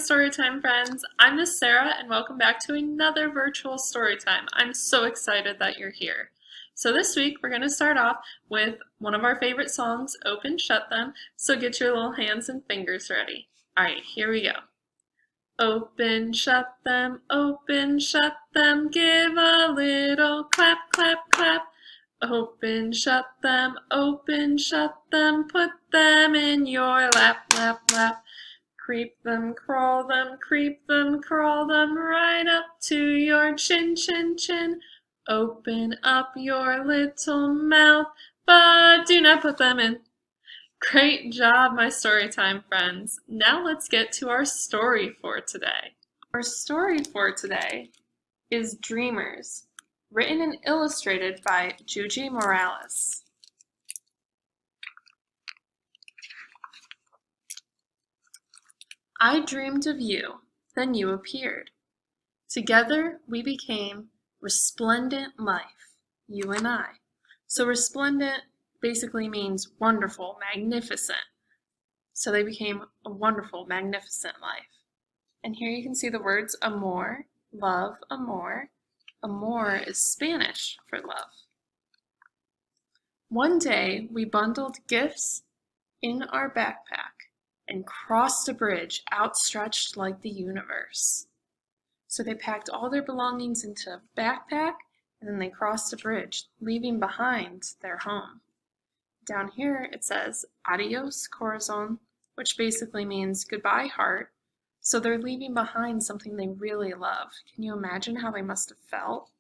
Storytime friends. I'm Miss Sara and welcome back to another virtual Storytime. I'm so excited that you're here. So this week we're going to start off with one of our favorite songs, Open Shut Them, so get your little hands and fingers ready. Alright, here we go. Open, shut them, give a little clap, clap, clap. Open, shut them, put them in your lap, lap, lap. Creep them, crawl them, right up to your chin, chin, chin. Open up your little mouth, but do not put them in. Great job, my Storytime friends. Now let's get to our story for today. Our story for today is Dreamers, written and illustrated by Yuyi Morales. I dreamed of you, then you appeared. Together we became resplendent life, you and I. So resplendent basically means wonderful, magnificent. So they became a wonderful, magnificent life. And here you can see the words amor, love, amor. Amor is Spanish for love. One day we bundled gifts in our backpack and crossed a bridge outstretched like the universe. So they packed all their belongings into a backpack and then they crossed a bridge, leaving behind their home. Down here it says adios corazon, which basically means goodbye heart. So they're leaving behind something they really love. Can you imagine how they must have felt?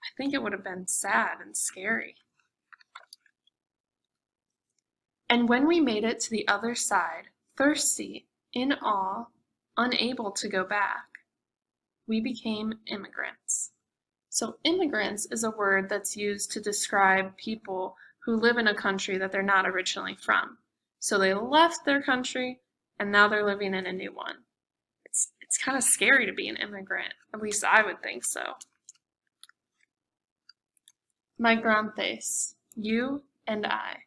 I think it would have been sad and scary. And when we made it to the other side, thirsty, in awe, unable to go back, we became immigrants. So immigrants is a word that's used to describe people who live in a country that they're not originally from. So they left their country and now they're living in a new one. It's kind of scary to be an immigrant, at least I would think so. Migrantes, you and I.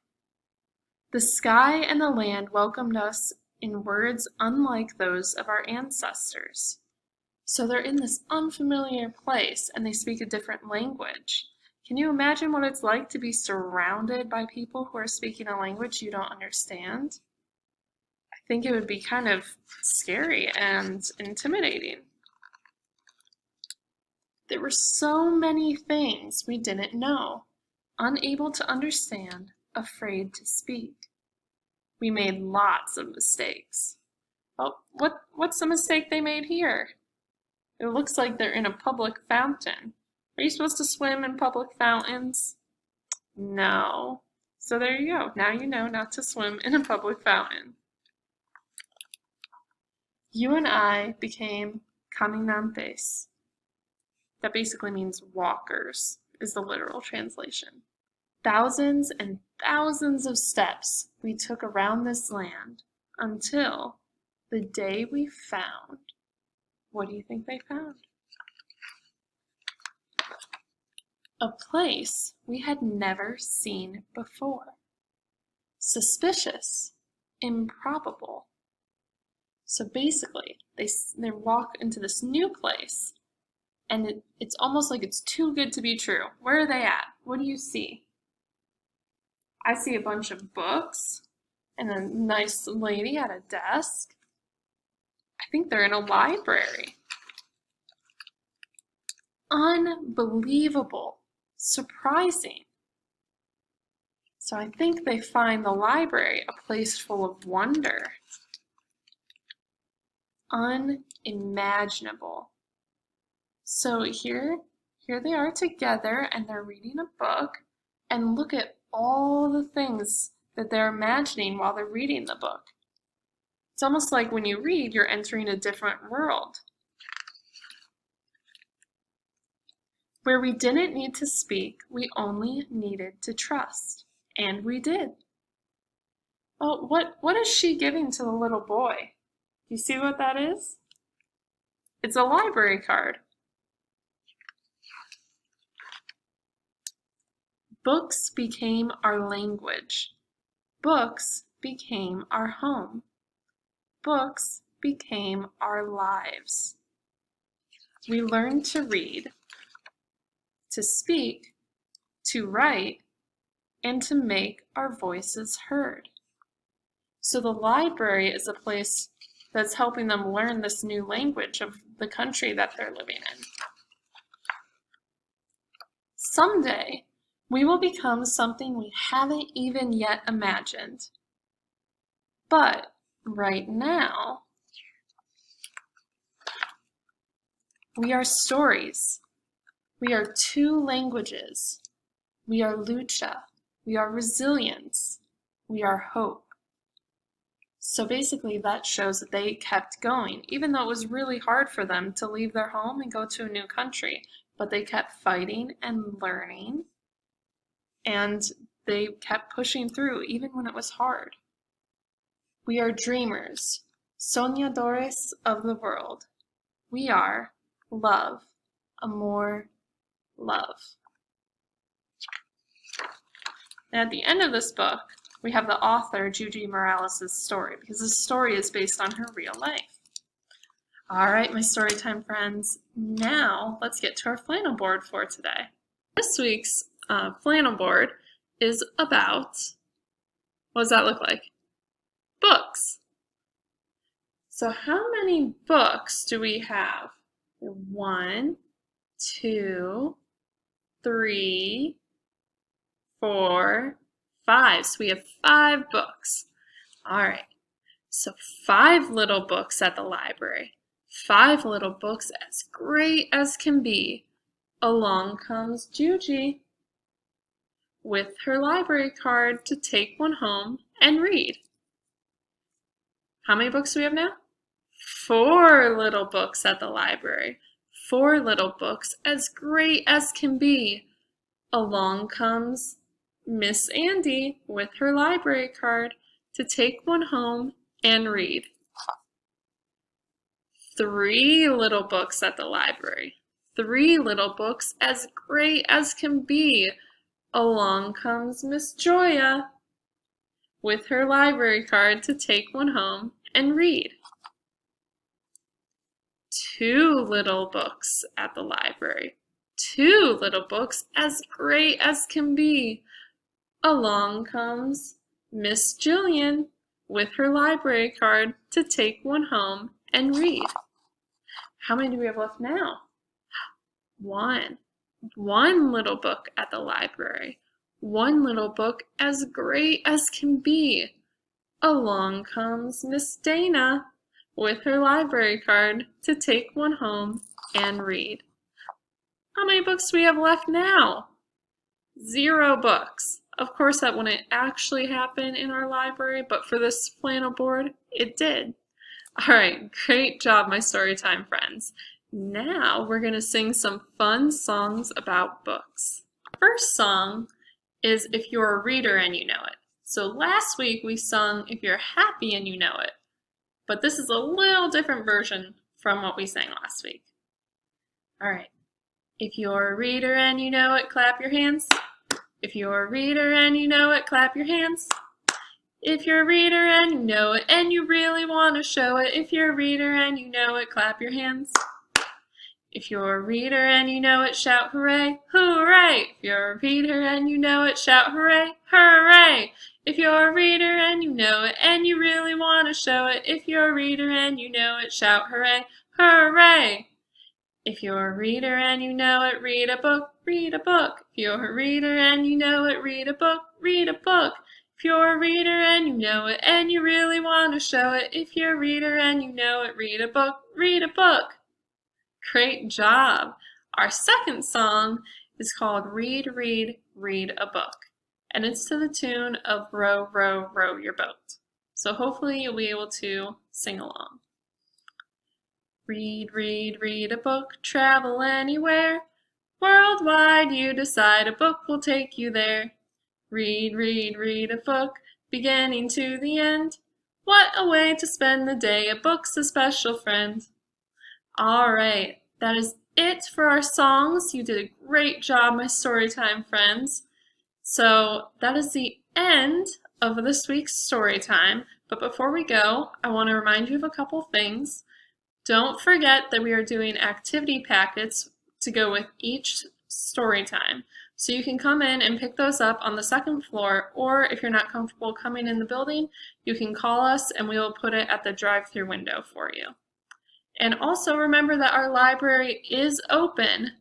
The sky and the land welcomed us in words unlike those of our ancestors. So they're in this unfamiliar place and they speak a different language. Can you imagine what it's like to be surrounded by people who are speaking a language you don't understand? I think it would be kind of scary and intimidating. There were so many things we didn't know, unable to understand, afraid to speak. We made lots of mistakes. Oh, what's the mistake they made here? It looks like they're in a public fountain. Are you supposed to swim in public fountains? No. So there you go. Now you know not to swim in a public fountain. You and I became caminantes. That basically means walkers, is the literal translation. Thousands and thousands of steps we took around this land until the day we found. What do you think they found? A place we had never seen before. Suspicious, improbable. So basically, they walk into this new place, and it's almost like it's too good to be true. Where are they at? What do you see? I see a bunch of books and a nice lady at a desk. I think they're in a library. Unbelievable, surprising. So I think they find the library a place full of wonder. Unimaginable. So here they are together and they're reading a book, and look at all the things that they're imagining while they're reading the book. It's almost like when you read, you're entering a different world. Where we didn't need to speak, we only needed to trust. And we did. Oh, what is she giving to the little boy? You see what that is? It's a library card. Books became our language. Books became our home. Books became our lives. We learned to read, to speak, to write, and to make our voices heard. So the library is a place that's helping them learn this new language of the country that they're living in. Someday, we will become something we haven't even yet imagined. But right now, we are stories. We are two languages. We are lucha. We are resilience. We are hope. So basically that shows that they kept going, even though it was really hard for them to leave their home and go to a new country. But they kept fighting and learning, and they kept pushing through even when it was hard. We are dreamers, soñadores of the world. We are love, amor, love. And at the end of this book, we have the author, Yuyi Morales' story, because this story is based on her real life. All right, my storytime friends, now let's get to our flannel board for today. This week's flannel board is about, what does that look like? Books. So how many books do we have? 1, 2, 3, 4, 5. So we have 5 books. All right. So 5 little books at the library. 5 little books as great as can be. Along comes Yuyi with her library card to take one home and read. How many books do we have now? 4 little books at the library. 4 little books as great as can be. Along comes Miss Andy with her library card to take one home and read. 3 little books at the library. 3 little books as great as can be. Along comes Miss Joya with her library card to take one home and read. 2 little books at the library. 2 little books as great as can be. Along comes Miss Jillian with her library card to take one home and read. How many do we have left now? 1. 1 little book at the library. 1 little book as great as can be. Along comes Miss Dana with her library card to take one home and read. How many books do we have left now? 0 books. Of course, that wouldn't actually happen in our library, but for this flannel board, it did. All right, great job, my storytime friends. Now we're going to sing some fun songs about books. First song is If You're a Reader and You Know It. So last week we sung If You're Happy and You Know It, but this is a little different version from what we sang last week. All right. If you're a reader and you know it, clap your hands. If you're a reader and you know it, clap your hands. If you're a reader and you know it and you really want to show it, if you're a reader and you know it, clap your hands. If you're a reader and you know it, shout hooray, hooray. If you're a reader and you know it, shout hooray, hooray. If you're a reader and you know it and you really want to show it, if you're a reader and you know it, shout hooray, hooray. If you're a reader and you know it, read a book, read a book. If you're a reader and you know it, read a book, read a book. If you're a reader and you know it and you really want to show it, if you're a reader and you know it, read a book, read a book. Great job. Our second song is called Read, Read, Read a Book. And it's to the tune of Row, Row, Row Your Boat. So hopefully you'll be able to sing along. Read, read, read a book, travel anywhere. Worldwide you decide a book will take you there. Read, read, read a book, beginning to the end. What a way to spend the day, a book's a special friend. All right, that is it for our songs. You did a great job, my Storytime friends. So that is the end of this week's story time, but before we go, I want to remind you of a couple things. Don't forget that we are doing activity packets to go with each story time. So you can come in and pick those up on the second floor, or if you're not comfortable coming in the building, you can call us and we will put it at the drive-through window for you. And also remember that our library is open,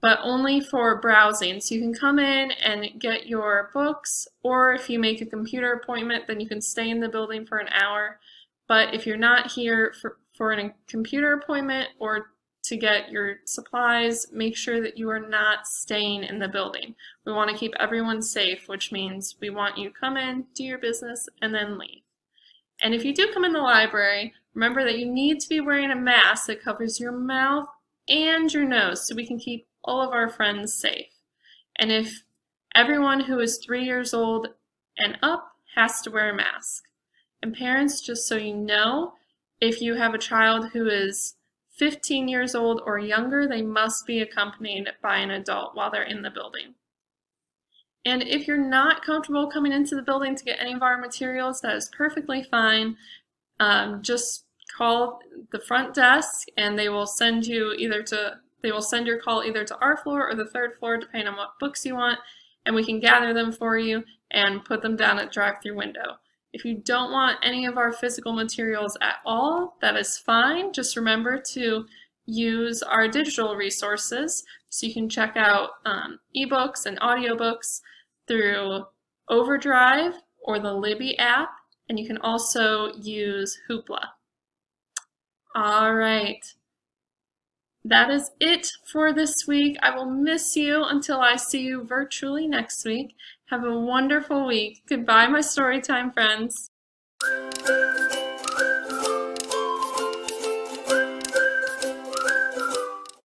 but only for browsing. So you can come in and get your books, or if you make a computer appointment, then you can stay in the building for an hour. But if you're not here for a computer appointment or to get your supplies, make sure that you are not staying in the building. We want to keep everyone safe, which means we want you to come in, do your business, and then leave. And if you do come in the library, remember that you need to be wearing a mask that covers your mouth and your nose so we can keep all of our friends safe. And if everyone who is 3 years old and up has to wear a mask. And parents, just so you know, if you have a child who is 15 years old or younger, they must be accompanied by an adult while they're in the building. And if you're not comfortable coming into the building to get any of our materials, that is perfectly fine. Just call the front desk and they will send you send your call either to our floor or the third floor, depending on what books you want, and we can gather them for you and put them down at the drive-through window. If you don't want any of our physical materials at all, that is fine. Just remember to use our digital resources, so you can check out ebooks and audiobooks through Overdrive or the Libby app, and you can also use Hoopla. All right. That is it for this week. I will miss you until I see you virtually next week. Have a wonderful week. Goodbye, my Storytime friends.